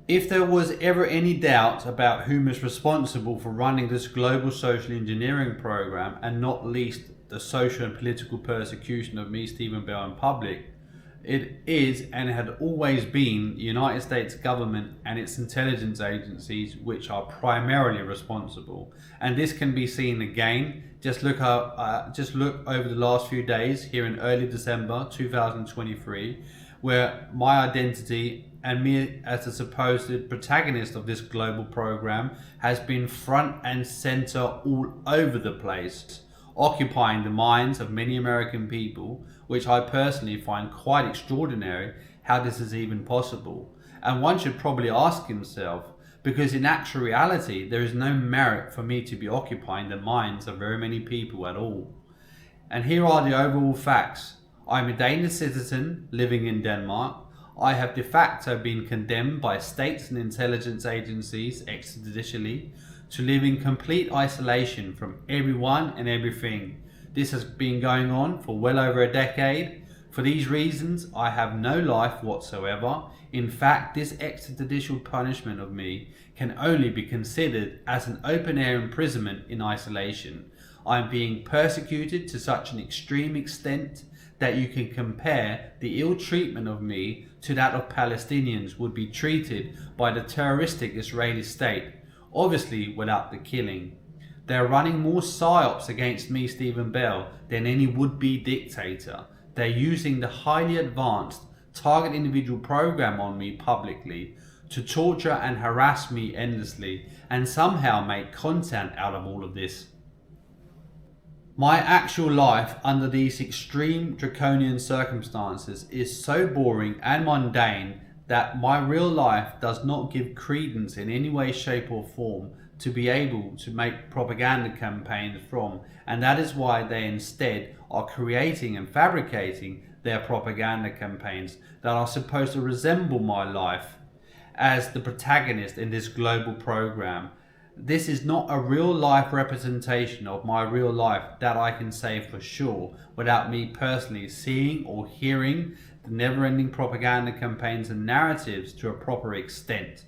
If there was ever any doubt about whom is responsible for running this global social engineering program, and not least the social and political persecution of me, Stephen Bell, in public, it is and had always been the United States government and its intelligence agencies which are primarily responsible. And this can be seen again. Just look over the last few days here in early December 2023, where my identity and me as the supposed protagonist of this global program has been front and center all over the place, occupying the minds of many American people, which I personally find quite extraordinary how this is even possible. And one should probably ask himself, because in actual reality there is no merit for me to be occupying the minds of very many people at all. And here are the overall facts. I'm a Danish citizen living in Denmark. I have de facto been condemned by states and intelligence agencies extrajudicially to live in complete isolation from everyone and everything. This has been going on for well over a decade. For these reasons, I have no life whatsoever. In fact, this extrajudicial punishment of me can only be considered as an open-air imprisonment in isolation. I am being persecuted to such an extreme extent that you can compare the ill treatment of me to that of Palestinians would be treated by the terroristic Israeli state, obviously without the killing. They are running more psyops against me, Stephen Bell, than any would-be dictator. They're using the highly advanced target individual program on me publicly to torture and harass me endlessly and somehow make content out of all of this. My actual life under these extreme draconian circumstances is so boring and mundane that my real life does not give credence in any way, shape or form to be able to make propaganda campaigns from, and that is why they instead are creating and fabricating their propaganda campaigns that are supposed to resemble my life as the protagonist in this global program. This is not a real life representation of my real life, that I can say for sure, without me personally seeing or hearing the never-ending propaganda campaigns and narratives to a proper extent.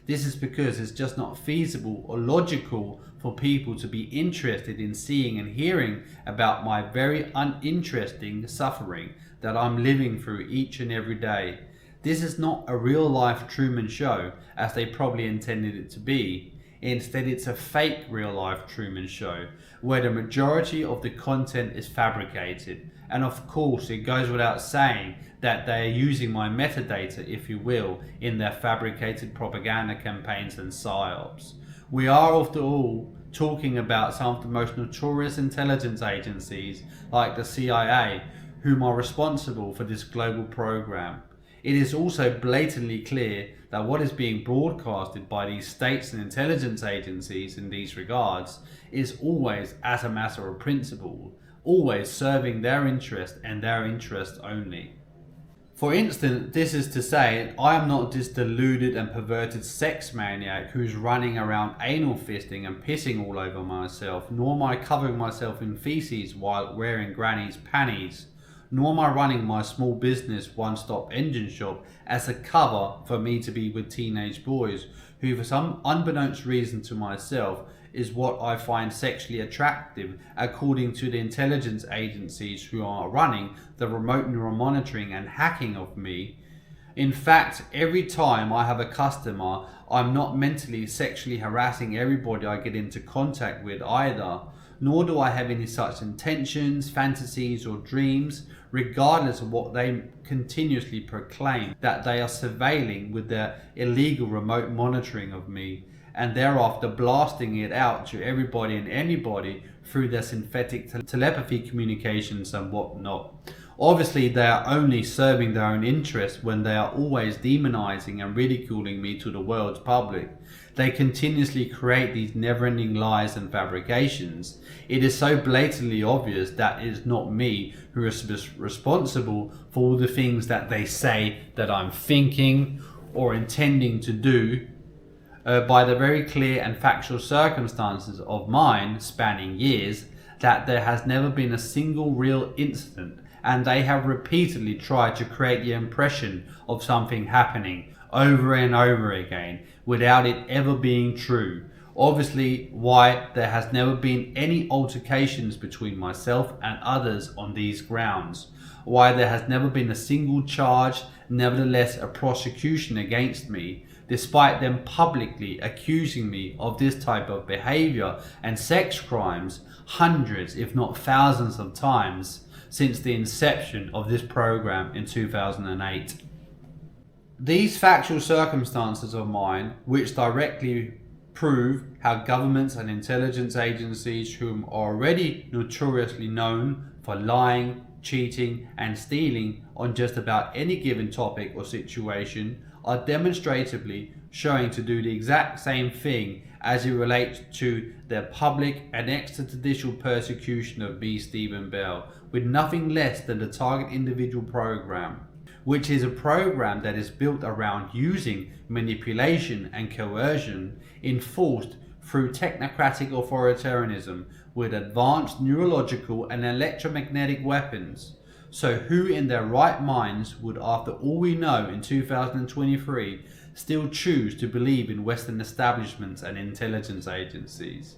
This is because it's just not feasible or logical for people to be interested in seeing and hearing about my very uninteresting suffering that I'm living through each and every day. This is not a real life Truman show as they probably intended it to be. Instead, it's a fake real life Truman show where the majority of the content is fabricated. And of course, it goes without saying that they are using my metadata, if you will, in their fabricated propaganda campaigns and psyops. We are, after all, talking about some of the most notorious intelligence agencies like the CIA, whom are responsible for this global program. It is also blatantly clear that what is being broadcasted by these states and intelligence agencies in these regards is always as a matter of principle, always serving their interest and their interest only. For instance, this is to say, I am not this deluded and perverted sex maniac who's running around anal fisting and pissing all over myself, nor am I covering myself in feces while wearing granny's panties, nor am I running my small business one-stop engine shop as a cover for me to be with teenage boys who, for some unbeknownst reason to myself, is what I find sexually attractive according to the intelligence agencies who are running the remote neural monitoring and hacking of me. In fact, every time I have a customer, I'm not mentally sexually harassing everybody I get into contact with either, nor do I have any such intentions, fantasies or dreams, regardless of what they continuously proclaim that they are surveilling with their illegal remote monitoring of me, and thereafter blasting it out to everybody and anybody through their synthetic telepathy communications and whatnot. Obviously, they are only serving their own interest when they are always demonizing and ridiculing me to the world's public. They continuously create these never-ending lies and fabrications. It is so blatantly obvious that it is not me who is responsible for all the things that they say that I'm thinking or intending to do, by the very clear and factual circumstances of mine spanning years, that there has never been a single real incident, and they have repeatedly tried to create the impression of something happening, over and over again without it ever being true. Obviously, why there has never been any altercations between myself and others on these grounds. Why there has never been a single charge, nevertheless a prosecution against me, despite them publicly accusing me of this type of behavior and sex crimes hundreds, if not thousands of times since the inception of this program in 2008. These factual circumstances of mine, which directly prove how governments and intelligence agencies, whom are already notoriously known for lying, cheating and stealing on just about any given topic or situation, are demonstratively showing to do the exact same thing as it relates to their public and extrajudicial persecution of me, Stephen Bell, with nothing less than the target individual program, which is a program that is built around using manipulation and coercion enforced through technocratic authoritarianism with advanced neurological and electromagnetic weapons. So who in their right minds would, after all we know in 2023, still choose to believe in Western establishments and intelligence agencies?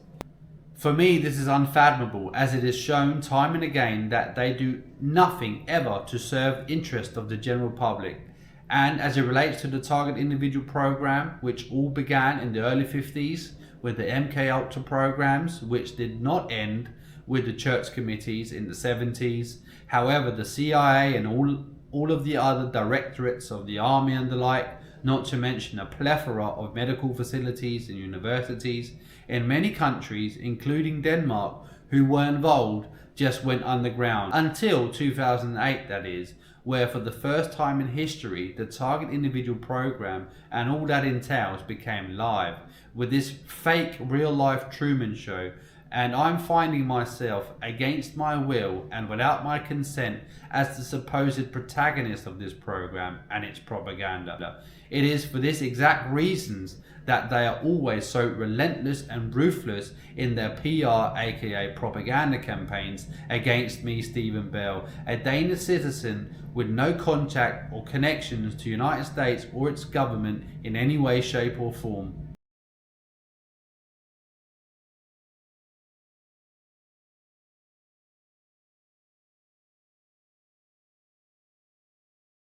For me, this is unfathomable, as it is shown time and again that they do nothing ever to serve the interest of the general public. And as it relates to the target individual program, which all began in the early 50s with the MK Ultra programs, which did not end with the church committees in the 70s. However, the CIA and all of the other directorates of the army and the like, not to mention a plethora of medical facilities and universities in many countries, including Denmark, who were involved, just went underground. Until 2008, that is, where for the first time in history, the target individual program and all that entails became live, with this fake real-life Truman show. And I'm finding myself, against my will and without my consent, as the supposed protagonist of this program and its propaganda. It is for this exact reasons that they are always so relentless and ruthless in their PR, aka propaganda campaigns against me, Stephen Bell, a Danish citizen with no contact or connections to the United States or its government in any way, shape or form.